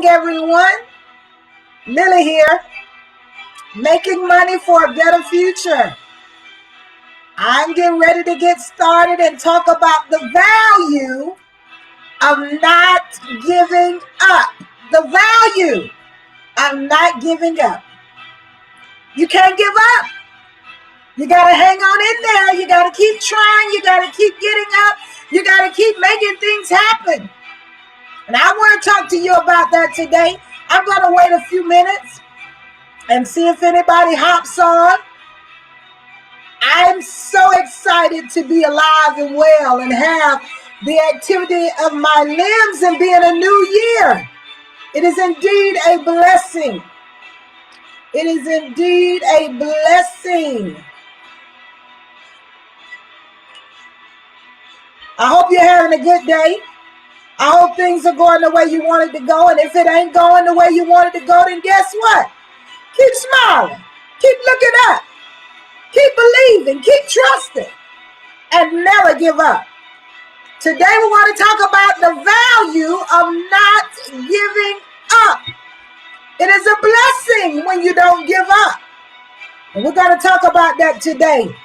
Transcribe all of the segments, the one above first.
morning, everyone. Millie here, making money for a better future. I'm getting ready to get started and talk about the value of not giving up. The value of not giving up. You can't give up. You got to hang on in there. You got to keep trying. You got to keep getting up. You got to keep making things happen. And I want to talk to you about that today. I'm going to wait a few minutes and see if anybody hops on. I'm so excited to be alive and well and have the activity of my limbs and be in a new year. It is indeed a blessing. It is indeed a blessing. I hope you're having a good day. I hope things are going the way you want it to go. And if it ain't going the way you want it to go, then guess what? Keep smiling. Keep looking up. Keep believing. Keep trusting. And never give up. Today we want to talk about the value of not giving up. It is a blessing when you don't give up. And we're going to talk about that today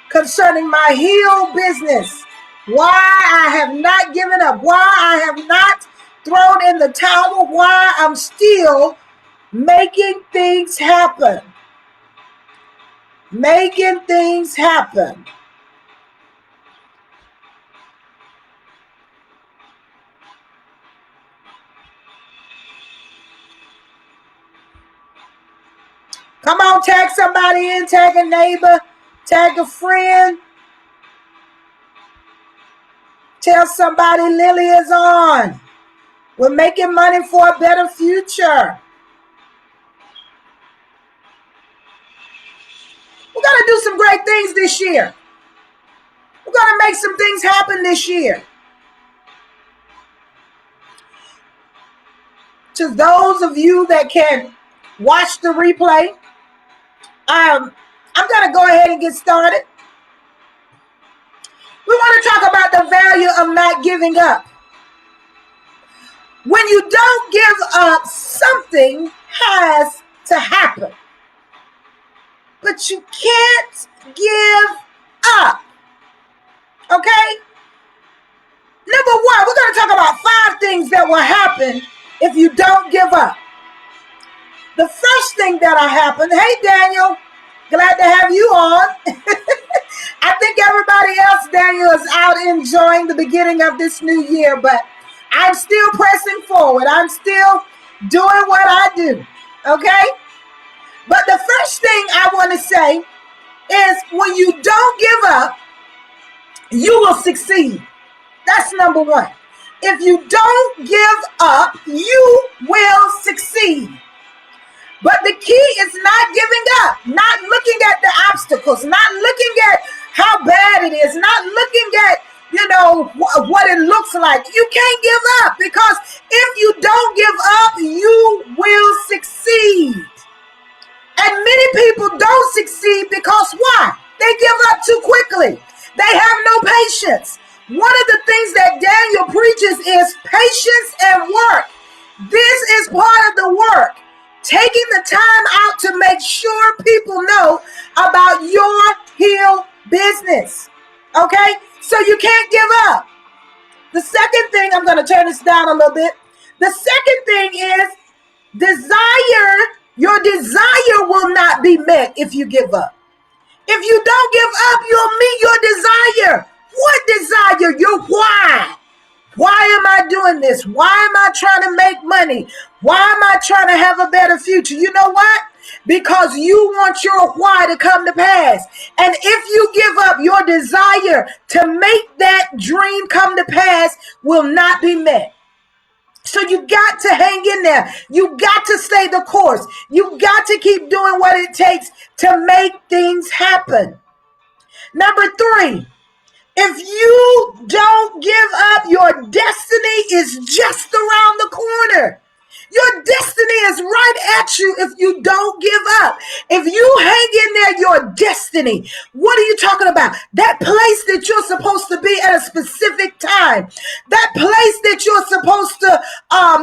concerning my healed business. Why I have not given up. Why I have not thrown in the towel. Why I'm still making things happen. Making things happen. Come on, tag somebody in, tag a neighbor, tag a friend. Tell somebody Lily is on. We're making money for a better future. We're going to do some great things this year. We're going to make some things happen this year. To those of you that can watch the replay, I'm going to go ahead and get started. We want to talk about the value of not giving up. When you don't give up, something has to happen. But you can't give up. Okay? Number one, we're going to talk about 5 things that will happen if you don't give up. The first thing that'll happen, hey Daniel, glad to have you on. I think everybody else, Daniel, is out enjoying the beginning of this new year, but I'm still pressing forward. I'm still doing what I do, okay? But the first thing I want to say is when you don't give up, you will succeed. That's number one. If you don't give up, you will succeed. But the key is not giving up, not looking at the obstacles, not looking at how bad it is, not looking at, what it looks like. You can't give up because if you don't give up, you will succeed. And many people don't succeed because why? They give up too quickly. They have no patience. One of the things that Daniel preaches is patience and work. This is part of the work. Taking the time out to make sure people know about your healed business. Okay? So you can't give up. The second thing, I'm going to turn this down a little bit. The second thing is desire. Your desire will not be met if you give up. If you don't give up, you'll meet your desire. What desire? Your why. Why am I doing this? Why am I trying to make money? Why am I trying to have a better future? You know what? Because you want your why to come to pass. And if you give up, your desire to make that dream come to pass will not be met. So you got to hang in there. You got to stay the course. You got to keep doing what it takes to make things happen. Number 3. If you don't give up, your destiny is just around the corner. Your destiny is right at you if you don't give up. If you hang in there, your destiny. What are you talking about? That place that you're supposed to be at a specific time. That place that you're supposed to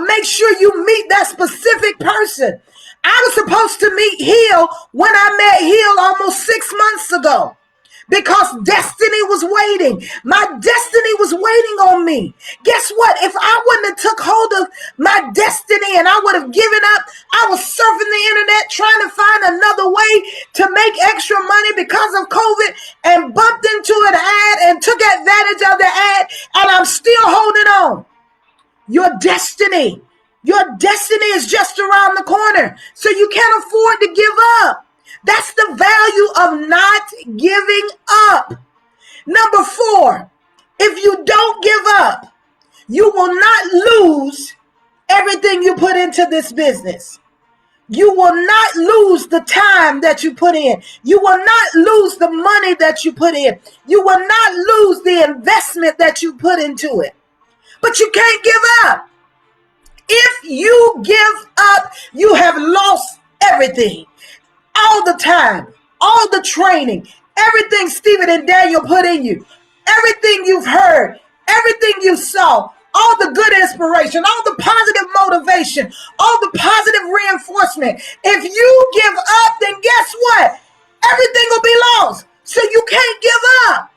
make sure you meet that specific person. I was supposed to meet Hill when I met Hill almost 6 months ago, because destiny was waiting. My destiny was waiting on me. Guess what? If I wouldn't have took hold of my destiny and I would have given up, I was surfing the internet trying to find another way to make extra money because of COVID, and bumped into an ad and took advantage of the ad, and I'm still holding on. Your destiny is just around the corner. So you can't afford to give up. That's the value of not giving up. Number 4, if you don't give up, you will not lose everything you put into this business. You will not lose the time that you put in. You will not lose the money that you put in. You will not lose the investment that you put into it. But you can't give up. If you give up, you have lost everything. All the time, all the training, everything Stephen and Daniel put in you, everything you've heard, everything you saw, all the good inspiration, all the positive motivation, all the positive reinforcement. If you give up, then guess what? Everything will be lost. So you can't give up.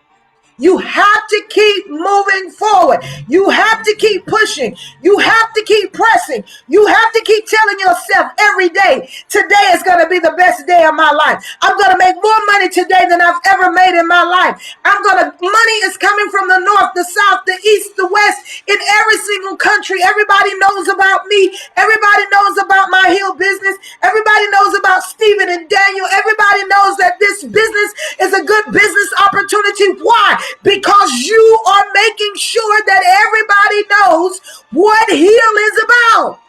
You have to keep moving forward. You have to keep pushing. You have to keep pressing. You have to keep telling yourself every day, today is going to be the best day of my life. I'm going to make more money today than I've ever made in my life. Money is coming from the north, the south, the east, the west, in every single country. Everybody knows about me. Everybody knows about my Hill business. Everybody knows about Stephen and Daniel. Everybody knows that this business is a good business opportunity. Why? Because you are making sure that everybody knows what Heal is about.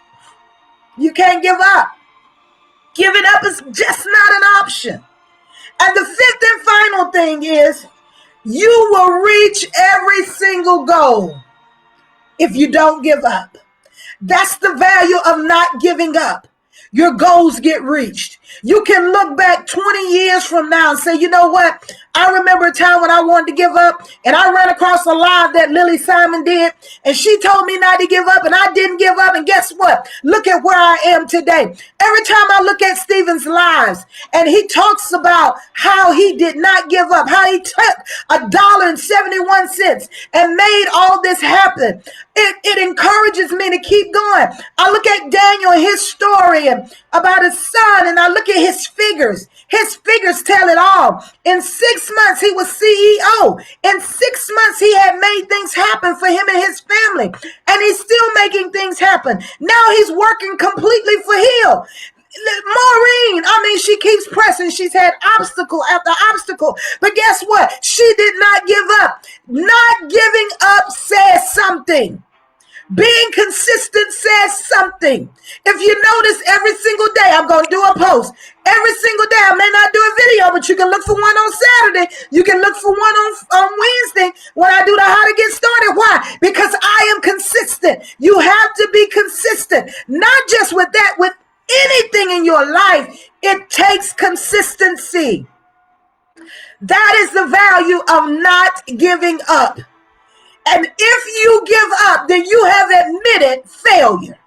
You can't give up. Giving up is just not an option. And the 5th and final thing is, you will reach every single goal if you don't give up. That's the value of not giving up. Your goals get reached. You can look back 20 years from now and say, you know what? I remember a time when I wanted to give up, and I ran across a live that Lily Simon did, and she told me not to give up, and I didn't give up. And guess what? Look at where I am today. Every time I look at Stephen's lives, and he talks about how he did not give up, how he took $1.71 and made all this happen, it encourages me to keep going. I look at Daniel and his story and about his son, and I look at his figures. His figures tell it all. In 6 months, he was CEO. In 6 months, he had made things happen for him and his family. And he's still making things happen. Now he's working completely for Hill. Maureen, she keeps pressing. She's had obstacle after obstacle. But guess what? She did not give up. Not giving up says something. Being consistent says something. If you notice, every single day I'm going to do a post. Every single day. I may not do a video, but you can look for one on Saturday. You can look for one on Wednesday when I do the How to Get Started. Why? Because I am consistent. You have to be consistent. Not just with that, with anything in your life. It takes consistency. That is the value of not giving up. And if you give up, then you have admitted failure.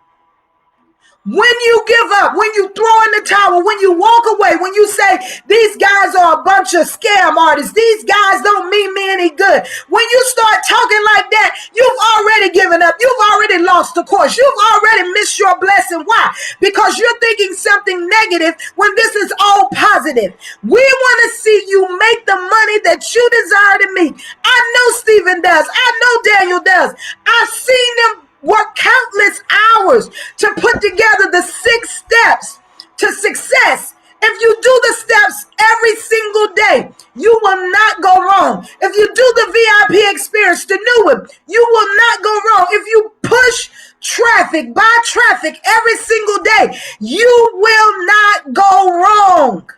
When you give up, when you throw in the towel, when you walk away, when you say, these guys are a bunch of scam artists, these guys don't mean me any good. When you start talking like that, you've already given up. You've already lost the course. You've already missed your blessing. Why? Because you're thinking something negative when this is all positive. We want to see you make the money that you desire to make. I know Stephen does. I know Daniel does. I've seen them work countless hours to put together the 6 steps to success. If you do the steps every single day, you will not go wrong. If you do the VIP experience, the new one, you will not go wrong. If you push traffic, buy traffic every single day, you will not go wrong.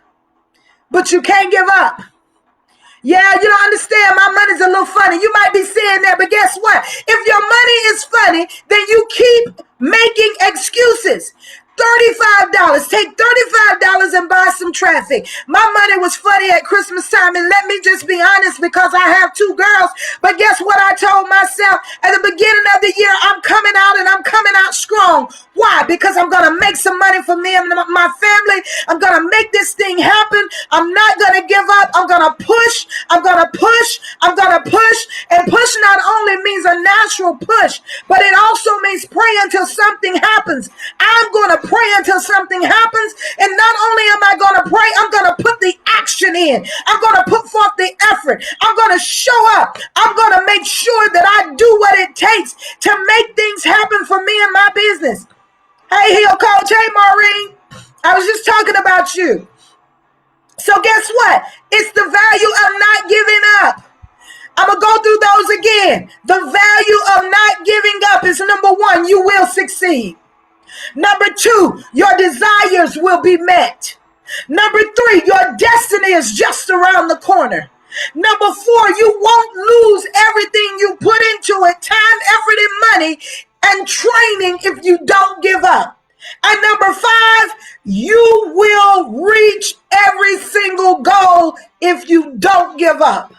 But you can't give up. Yeah, you don't understand. My money's a little funny. You might be saying that, but guess what? If your money is funny, then you keep making excuses. $35. Take $35 and buy some traffic. My money was funny at Christmas time, and let me just be honest, because I have 2 girls. But guess what I told myself at the beginning of the year? I'm coming out, and I'm coming out strong. strong. Why? Because I'm going to make some money for me and my family. I'm going to make this thing happen. I'm not going to give up. I'm going to push. I'm going to push. I'm going to push. And push not only means a natural push, but it also means pray until something happens. I'm going to pray until something happens. And not only am I going to pray, I'm going to put the action in. I'm going to put forth the effort. I'm going to show up. I'm going to make sure that I do what it takes to make things happen for me and my business. Hey, Heal Coach. Hey, Maureen. I was just talking about you. So guess what? It's the value of not giving up. I'm going to go through those again. The value of not giving up is number one, you will succeed. Number two, your desires will be met. Number three, your destiny is just around the corner. Number four, you won't lose everything you put into it, time, effort, and money, and training if you don't give up. And number five, you will reach every single goal if you don't give up.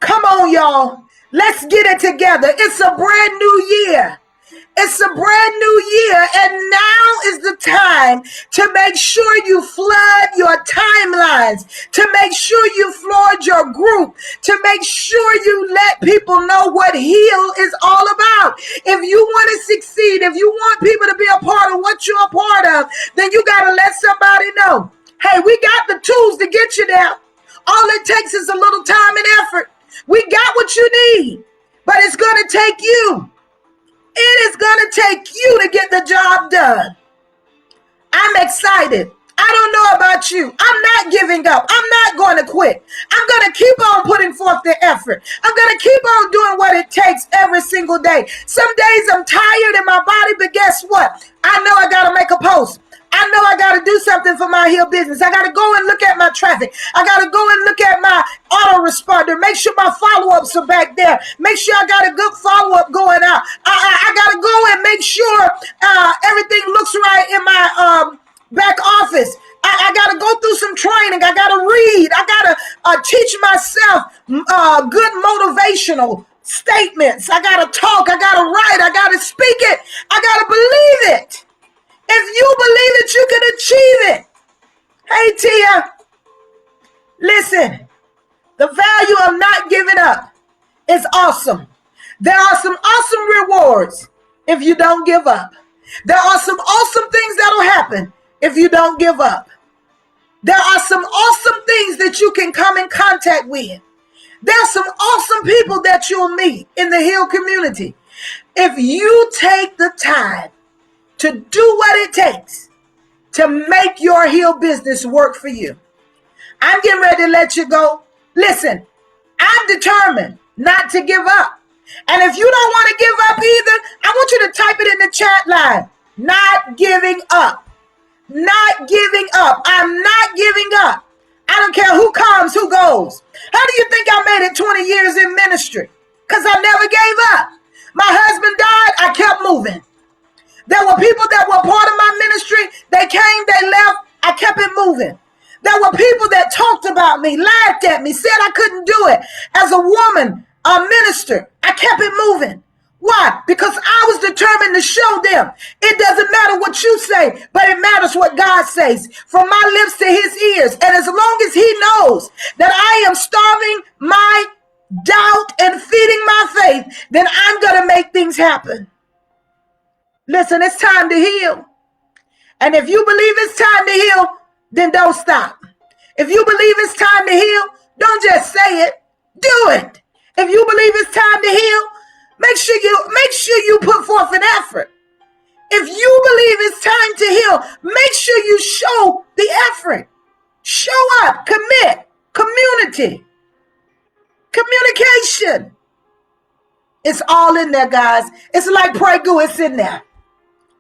Come on, y'all. Let's get it together. It's a brand new year. It's a brand new year, and now is the time to make sure you flood your timelines, to make sure you flood your group, to make sure you let people know what Heal is all about. If you want to succeed, if you want people to be a part of what you're a part of, then you got to let somebody know, hey, we got the tools to get you there. All it takes is a little time and effort. We got what you need, but it's going to take you. It is going to take you to get the job done. I'm excited. I don't know about you. I'm not giving up. I'm not going to quit. I'm going to keep on putting forth the effort. I'm going to keep on doing what it takes every single day. Some days I'm tired in my body, but guess what? I know I got to make a post. I know I got to do something for my Heal business. I got to go and look at my traffic. I got to go and look at my autoresponder. Make sure my follow-ups are back there. Make sure I got a good follow-up going out. I got to go and make sure everything looks right in my back office. I got to go through some training. I got to read. I got to teach myself good motivational statements. I got to talk. I got to write. I got to speak it. I got to believe it. If you believe it, you can achieve it. Hey, Tia, listen, the value of not giving up is awesome. There are some awesome rewards if you don't give up. There are some awesome things that'll happen if you don't give up. There are some awesome things that you can come in contact with. There are some awesome people that you'll meet in the Heal community. If you take the time to do what it takes to make your Heal business work for you. I'm getting ready to let you go. Listen, I'm determined not to give up. And if you don't want to give up either, I want you to type it in the chat line. Not giving up. Not giving up. I'm not giving up. I don't care who comes, who goes. How do you think I made it 20 years in ministry? Because I never gave up. My husband died, I kept moving. There were people that were part of my ministry. They came, they left. I kept it moving. There were people that talked about me, laughed at me, said I couldn't do it. As a woman, a minister, I kept it moving. Why? Because I was determined to show them. It doesn't matter what you say, but it matters what God says. From my lips to his ears. And as long as he knows that I am starving my doubt and feeding my faith, then I'm going to make things happen. Listen, it's time to heal. And if you believe it's time to heal, then don't stop. If you believe it's time to heal, don't just say it. Do it. If you believe it's time to heal, make sure you put forth an effort. If you believe it's time to heal, make sure you show the effort. Show up, commit, community, communication. It's all in there, guys. It's like Pray Goo, it's in there.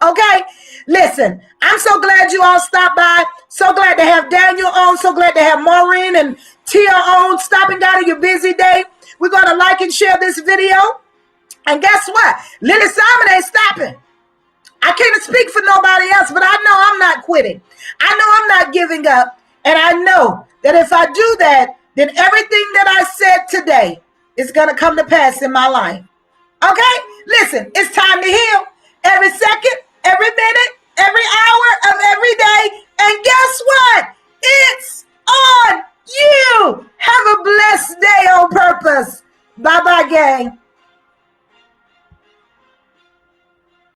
Okay, listen, I'm so glad you all stopped by. So glad to have Daniel on. So glad to have Maureen and Tia on, stopping down on your busy day. We're going to like and share this video. And guess what? Lily Simon ain't stopping. I can't speak for nobody else, but I know I'm not quitting. I know I'm not giving up. And I know that if I do that, then everything that I said today is going to come to pass in my life. Okay, listen, it's time to heal. every second, every minute, every hour of every day. And guess what? It's on you. Have a blessed day on purpose. Bye-bye, gang.